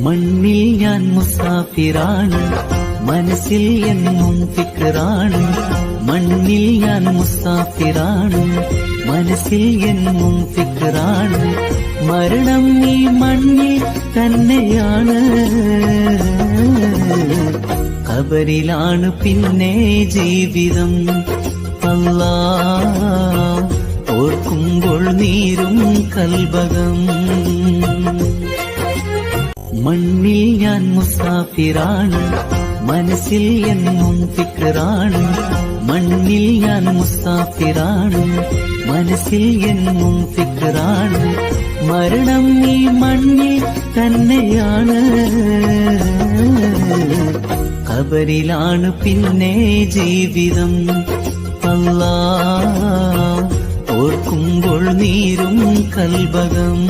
മണ്ണിൽ ഞാൻ മുസാഫിറാണ്, മനസ്സിൽ എന്നും ഫിക്റാണ്. മണ്ണിൽ ഞാൻ മുസാഫിറാണ്, മനസ്സിൽ എന്നും ഫിക്റാണ്. മരണം ഈ മണ്ണിൽ തന്നെയാണ്, ഖബറിലാണ് പിന്നെ ജീവിതം. അല്ലാ ഓർക്കുമ്പോൾ നീരും കൽബകം. മണ്ണിൽ ഞാൻ മുസാഫിറാണ്, മനസ്സിൽ എന്നും ഫിക്റാണ്. മണ്ണിൽ ഞാൻ മുസാഫിറാണ്, മനസ്സിൽ എന്നും ഫിക്റാണ്. മരണം ഈ മണ്ണിൽ തന്നെയാണ്, ഖബറിലാണ് പിന്നെ ജീവിതം. അല്ലാ ഓർക്കുമ്പോൾ നീരും കൽബകം.